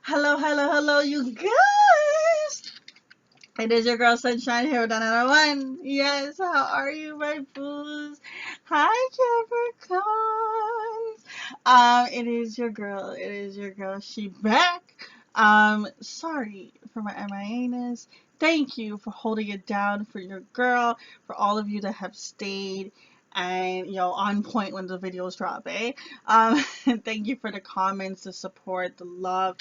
Hello, hello, hello, you guys! It is your girl Sunshine here with another one. Yes, how are you, my booze? Hi, Capricorns. It is your girl. It is your girl. She back. Sorry for my MIA-ness. Thank you for holding it down for your girl, for all of you that have stayed and on point when the videos drop, eh? Thank you for the comments, the support, the love,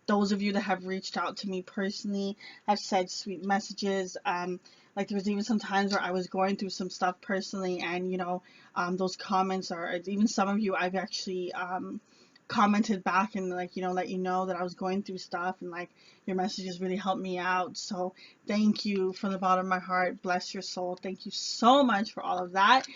those of you that have reached out to me personally, have said sweet messages. Like there was even some times where I was going through some stuff personally, and those comments, or even some of you I've actually commented back and like let you know that I was going through stuff, and like your messages really helped me out. So thank you from the bottom of my heart. Bless your soul. Thank you so much for all of that.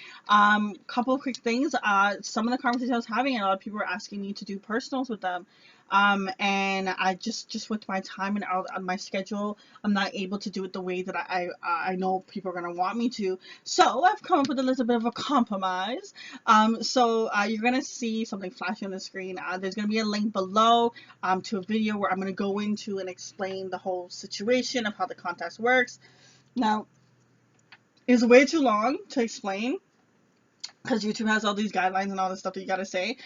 Couple of quick things. Some of the conversations I was having, a lot of people were asking me to do personals with them. And I just with my time and out on my schedule, I'm not able to do it the way that I know people are gonna want me to. So I've come up with a little bit of a compromise. You're gonna see something flashing on the screen. There's gonna be a link below to a video where I'm gonna go into and explain the whole situation of how the contest works. Now, it's way too long to explain, because YouTube has all these guidelines and all this stuff that you gotta say.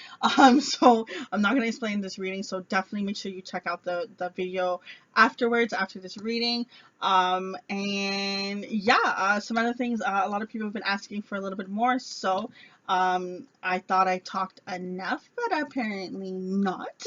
So I'm not gonna explain this reading. So definitely make sure you check out the video afterwards, after this reading. And yeah, some other things. A lot of people have been asking for a little bit more. So I thought I talked enough, but apparently not.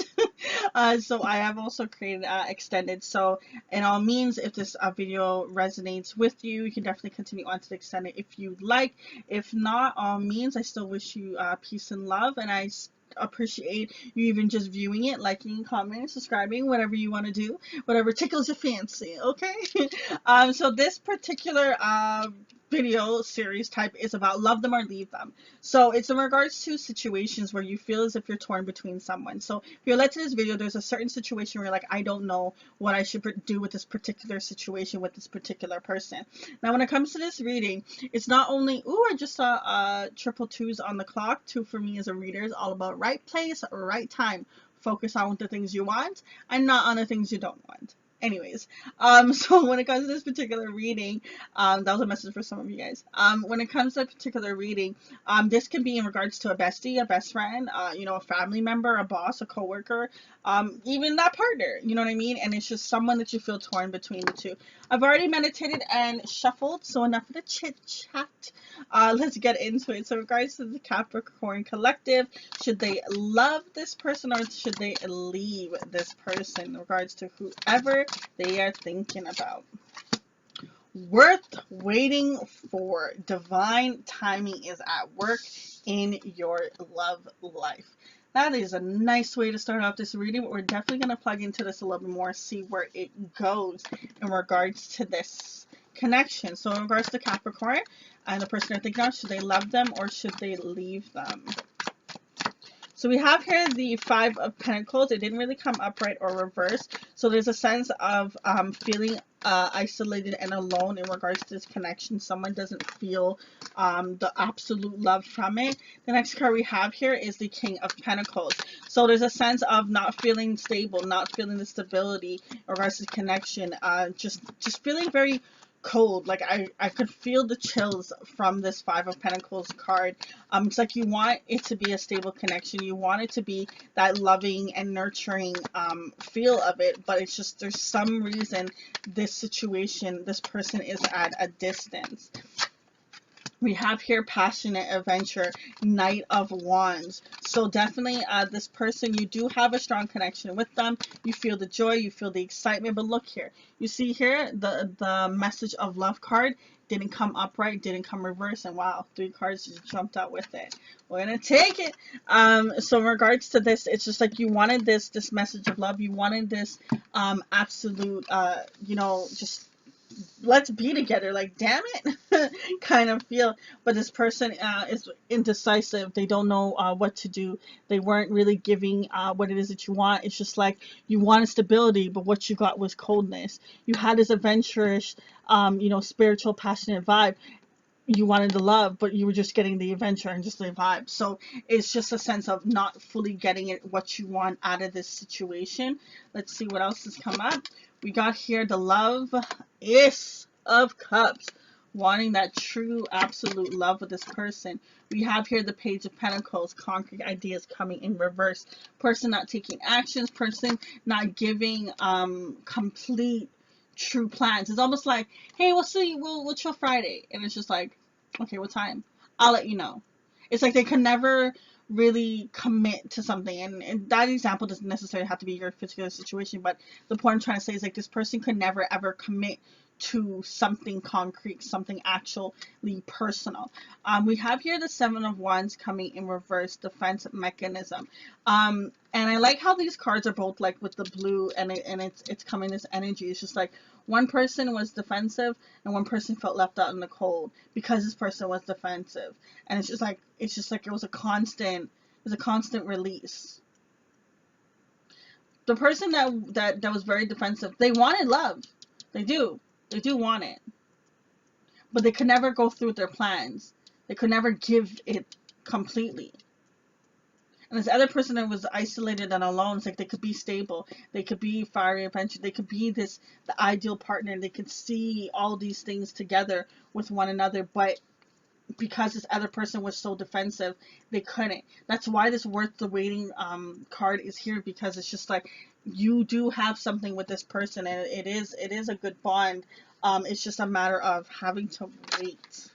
So I have also created extended. So in all means, if this video resonates with you, you can definitely continue on to the extended if you'd like. If not, all means, I still wish you peace and love, and I appreciate you even just viewing it, liking, commenting, subscribing, whatever you want to do, whatever tickles your fancy, okay? So this particular video series type is about love them or leave them. So it's in regards to situations where you feel as if you're torn between someone. So if you're led to this video, there's a certain situation where you're like, I don't know what I should do with this particular situation with this particular person. Now, when it comes to this reading, it's not only, ooh, I just saw triple twos on the clock. Two for me as a reader is all about right place, right time. Focus on the things you want and not on the things you don't want. Anyways, so when it comes to this particular reading, that was a message for some of you guys. When it comes to a particular reading, this can be in regards to a bestie, a best friend, a family member, a boss, a coworker, even that partner, you know what I mean? And it's just someone that you feel torn between the two. I've already meditated and shuffled, so enough of the chit chat. Let's get into it. So in regards to the Capricorn collective, should they love this person or should they leave this person in regards to whoever they are thinking about? Worth waiting for. Divine timing is at work in your love life. That is a nice way to start off this reading, but we're definitely going to plug into this a little bit more, see where it goes in regards to this connection. So in regards to Capricorn and the person they're thinking of, should they love them or should they leave them? So we have here the Five of Pentacles. It didn't really come upright or reverse. So there's a sense of feeling isolated and alone in regards to this connection. Someone doesn't feel the absolute love from it. The next card we have here is the King of Pentacles. So there's a sense of not feeling stable, not feeling the stability in regards to the connection. Just feeling very cold. Like I could feel the chills from this Five of Pentacles card. It's like you want it to be a stable connection. You want it to be that loving and nurturing feel of it, but it's just there's some reason this situation, this person is at a distance. We have here passionate adventure, Knight of Wands. So definitely this person, you do have a strong connection with them. You feel the joy, you feel the excitement. But look here, you see here the message of love card didn't come upright, didn't come reverse, and wow, 3 cards just jumped out with it. We're gonna take it. So in regards to this, it's just like you wanted this message of love. You wanted this absolute just let's be together, like damn it kind of feel. But this person is indecisive. They don't know what to do. They weren't really giving what it is that you want. It's just like you wanted stability, but what you got was coldness. You had this adventurous spiritual, passionate vibe. you wanted the love, but you were just getting the adventure and just the vibe. So it's just a sense of not fully getting it what you want out of this situation. Let's see what else has come up. We got here the love is of cups, wanting that true absolute love with this person. We have here the page of pentacles, concrete ideas coming in reverse. Person not taking actions, person not giving complete true plans. It's almost like, hey, we'll see, we'll chill Friday, and it's just like, okay, what time? I'll let you know. It's like they can never really commit to something, and that example doesn't necessarily have to be your particular situation, but the point I'm trying to say is like this person could never ever commit to something concrete, something actually personal. We have here the Seven of Wands coming in reverse, defense mechanism. And I like how these cards are both like with the blue, and it's coming this energy. It's just like one person was defensive and one person felt left out in the cold because this person was defensive, and it was a constant release. The person that was very defensive, they wanted love, they do want it, but they could never go through with their plans. They could never give it completely. And this other person that was isolated and alone, it's like they could be stable, they could be fiery adventure, they could be the ideal partner, they could see all these things together with one another, but because this other person was so defensive, they couldn't. That's why this worth the waiting card is here, because it's just like you do have something with this person, and it is a good bond. It's just a matter of having to wait.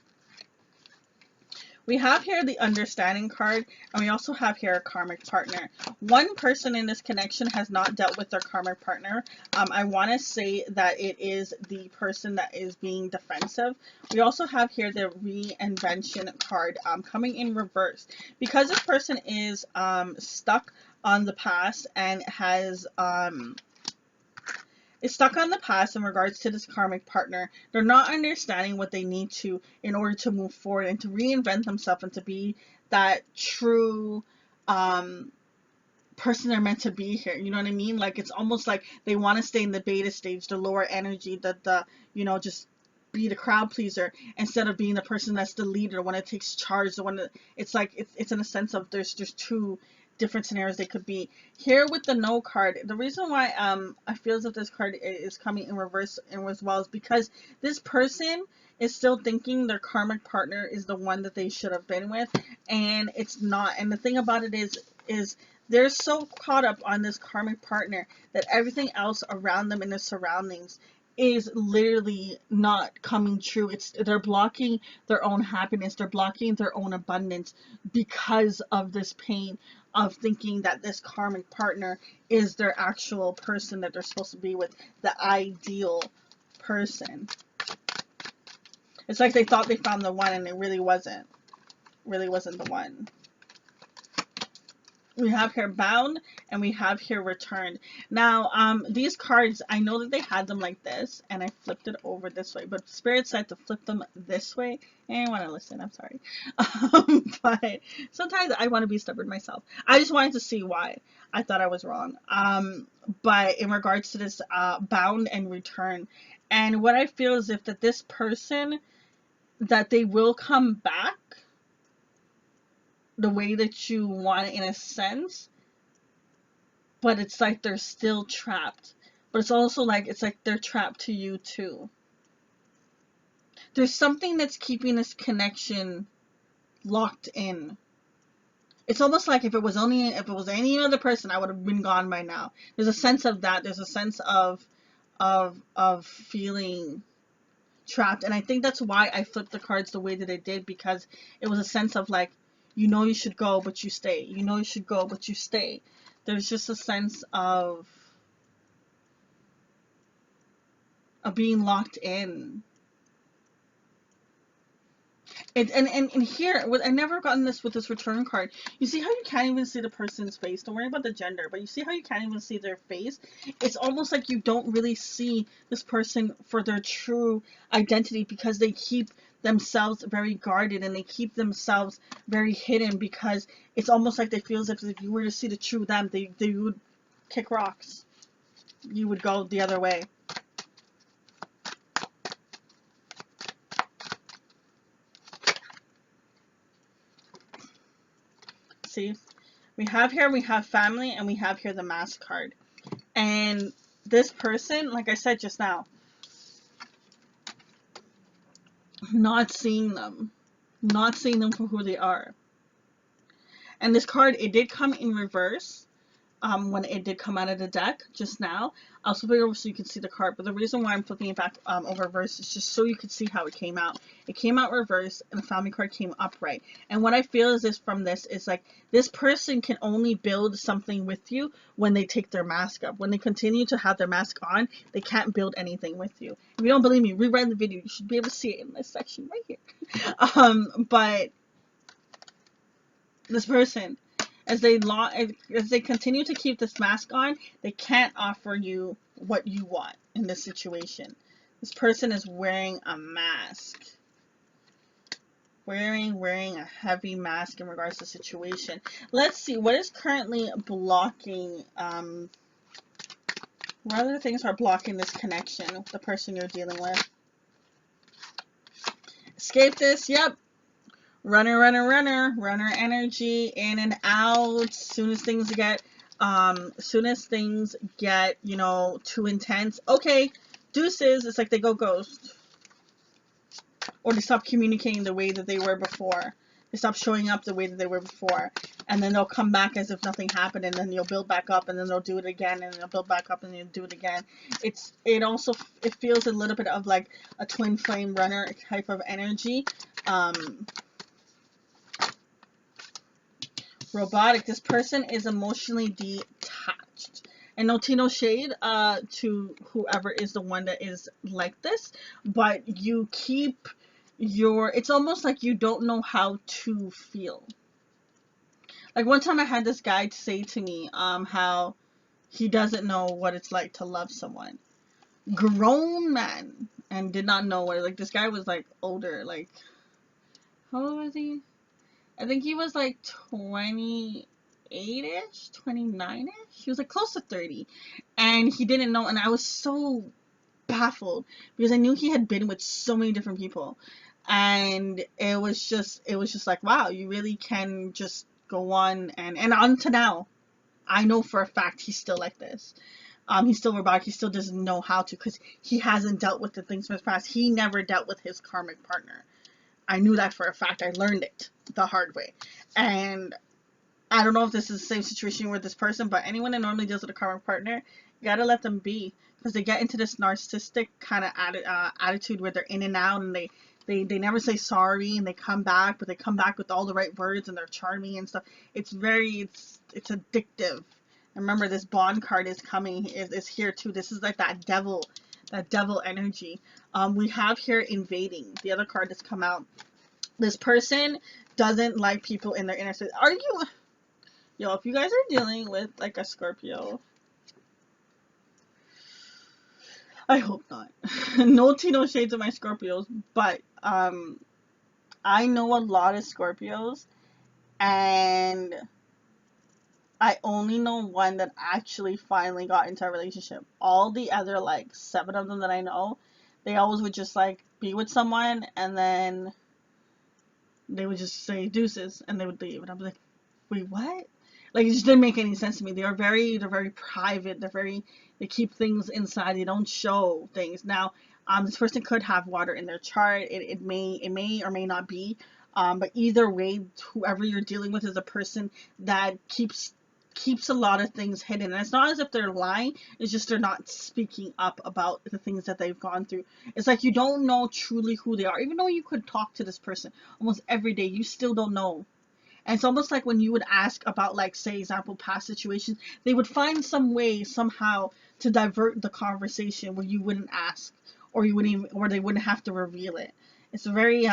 We have here the understanding card, and we also have here a karmic partner. One person in this connection has not dealt with their karmic partner. I want to say that it is the person that is being defensive. We also have here the reinvention card coming in reverse. Because this person is stuck on the past and is stuck on the past in regards to this karmic partner. They're not understanding what they need to in order to move forward and to reinvent themselves and to be that true person they're meant to be here. You know what I mean? Like it's almost like they want to stay in the beta stage, the lower energy, the just be the crowd pleaser instead of being the person that's the leader, the one that takes charge, the one that it's like it's in a sense of there's two different scenarios they could be here with the no card. The reason why I feel as if this card is coming in reverse and as well is because this person is still thinking their karmic partner is the one that they should have been with, and it's not. And the thing about it is they're so caught up on this karmic partner that everything else around them in their surroundings is literally not coming true. They're blocking their own happiness, they're blocking their own abundance because of this pain of thinking that this karmic partner is their actual person that they're supposed to be with, the ideal person. It's like they thought they found the one and it really wasn't the one. We have here bound and we have here returned. Now these cards, I know that they had them like this and I flipped it over this way, but Spirit said to flip them this way, and I want to listen, I'm sorry. But sometimes I want to be stubborn myself. I just wanted to see why I thought I was wrong. But in regards to this bound and return, and what I feel is if that this person, that they will come back the way that you want it in a sense, but it's like they're still trapped. But it's also like it's like they're trapped to you too. There's something that's keeping this connection locked in. It's almost like if it was any other person, I would have been gone by now. There's a sense of that. There's a sense of feeling trapped, and I think that's why I flipped the cards the way that I did, because it was a sense of like, you should go but you stay, you should go but you stay. There's just a sense of being locked in. And here, I never gotten this with this return card. You see how you can't even see the person's face? Don't worry about the gender, but you see how you can't even see their face? It's almost like you don't really see this person for their true identity, because they keep themselves very guarded and they keep themselves very hidden, because it's almost like they feel as if you were to see the true them, they would kick rocks. You would go the other way. See, we have family, and we have here the Mask card. And this person, like I said just now, not seeing them. Not seeing them for who they are. And this card, it did come in reverse. When it did come out of the deck just now. I'll flip it over so you can see the card, but the reason why I'm flipping it back over reverse is just so you can see how it came out. It came out reverse, and the family card came upright. And what I feel is this from this is like, this person can only build something with you when they take their mask up. When they continue to have their mask on, they can't build anything with you. If you don't believe me, reread the video. You should be able to see it in this section right here. But this person, as they continue to keep this mask on, they can't offer you what you want in this situation. This person is wearing a mask. Wearing a heavy mask in regards to the situation. Let's see, what is currently blocking, what other things are blocking this connection with the person you're dealing with? Escape this, yep. Runner energy, in and out. Soon as things get, you know, too intense, okay, deuces. It's like they go ghost, or they stop communicating the way that they were before. They stop showing up the way that they were before, and then they'll come back as if nothing happened, and then you'll build back up, and then they'll do it again, and they'll build back up, and they'll do it again. It feels a little bit of like a twin flame runner type of energy. Robotic. This person is emotionally detached. And no tea, no shade to whoever is the one that is like this, but you keep it's almost like you don't know how to feel. Like one time I had this guy say to me how he doesn't know what it's like to love someone. Grown man, and did not know what, like, this guy was like older, like, how old was he? I think he was like 28-ish, 29-ish. He was like close to 30. And he didn't know. And I was so baffled because I knew he had been with so many different people. And it was just like, wow, you really can just go on. And on to now, I know for a fact he's still like this. He's still robotic. He still doesn't know how to, because he hasn't dealt with the things from his past. He never dealt with his karmic partner. I knew that for a fact. I learned it the hard way. And I don't know if this is the same situation with this person, but anyone that normally deals with a karmic partner, you gotta let them be, because they get into this narcissistic kind of attitude where they're in and out, and they never say sorry, and they come back, but they come back with all the right words, and they're charming and stuff. It's addictive. And remember, this bond card is coming, is here too. This is like that devil energy. We have here invading, the other card that's come out. This person doesn't like people in their inner space. Yo, if you guys are dealing with like a Scorpio, I hope not. No tea, no shades of my Scorpios, but I know a lot of Scorpios, and I only know one that actually finally got into a relationship. All the other, like, 7 of them that I know, they always would just, like, be with someone, and then they would just say deuces, and they would leave. And I'd be like, wait, what? Like, it just didn't make any sense to me. They're very private. They keep things inside. They don't show things. Now, this person could have water in their chart. It may or may not be. But either way, whoever you're dealing with is a person that keeps a lot of things hidden. And it's not as if they're lying, it's just they're not speaking up about the things that they've gone through. It's like you don't know truly who they are. Even though you could talk to this person almost every day, you still don't know. And it's almost like when you would ask about, like, say, example, past situations, they would find some way, somehow, to divert the conversation where you wouldn't ask, or they wouldn't have to reveal it. It's very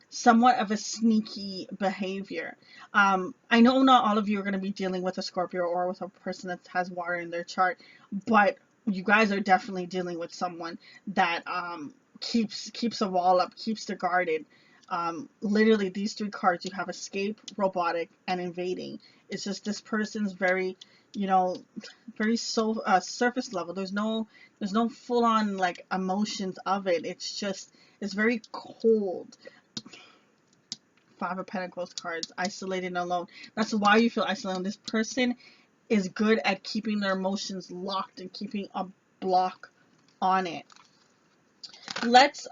somewhat of a sneaky behavior. I know not all of you are going to be dealing with a Scorpio or with a person that has water in their chart, but you guys are definitely dealing with someone that keeps a wall up, keeps the guarded. Literally, these 3 cards, you have escape, robotic, and invading. It's just this person's very, very surface level. There's no full on, like, emotions of it. It's very cold. Five of Pentacles cards, isolated and alone. That's why you feel isolated. This person is good at keeping their emotions locked and keeping a block on it. Let's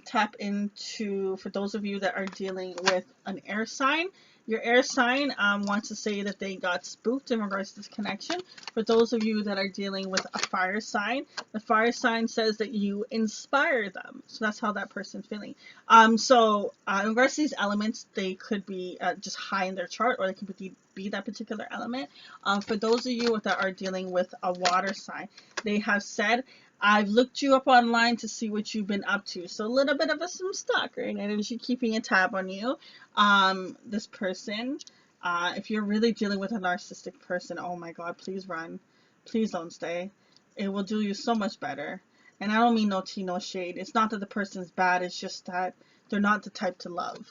tap into, for those of you that are dealing with an air sign. Your air sign wants to say that they got spooked in regards to this connection. For those of you that are dealing with a fire sign, the fire sign says that you inspire them. So that's how that person's feeling. In regards to these elements, they could be just high in their chart, or they could be that particular element. For those of you that are dealing with a water sign, they have said, I've looked you up online to see what you've been up to. So a little bit of some stalkering and she keeping a tab on you. This person, if you're really dealing with a narcissistic person, oh my God, please run. Please don't stay. It will do you so much better. And I don't mean no tea, no shade. It's not that the person's bad. It's just that they're not the type to love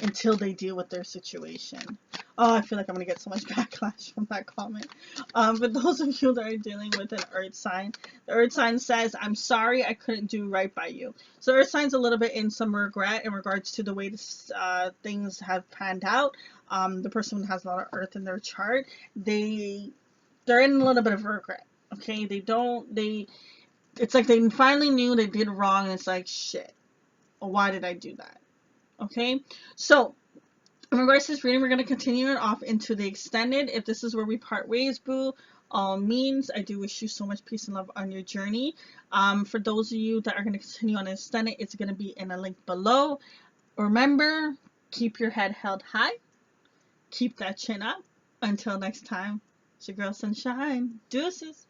until they deal with their situation. Oh, I feel like I'm going to get so much backlash from that comment. For those of you that are dealing with an earth sign, the earth sign says, I'm sorry I couldn't do right by you. So earth sign's a little bit in some regret in regards to the way this, things have panned out. The person has a lot of earth in their chart. They're in a little bit of regret. Okay, it's like they finally knew they did wrong, and it's like, shit, why did I do that? Okay, so in regards to this reading, we're going to continue it off into the extended. If this is where we part ways, boo, all means, I do wish you so much peace and love on your journey. For those of you that are going to continue on the extended, it's going to be in a link below. Remember, keep your head held high. Keep that chin up. Until next time, it's your girl Sunshine. Deuces.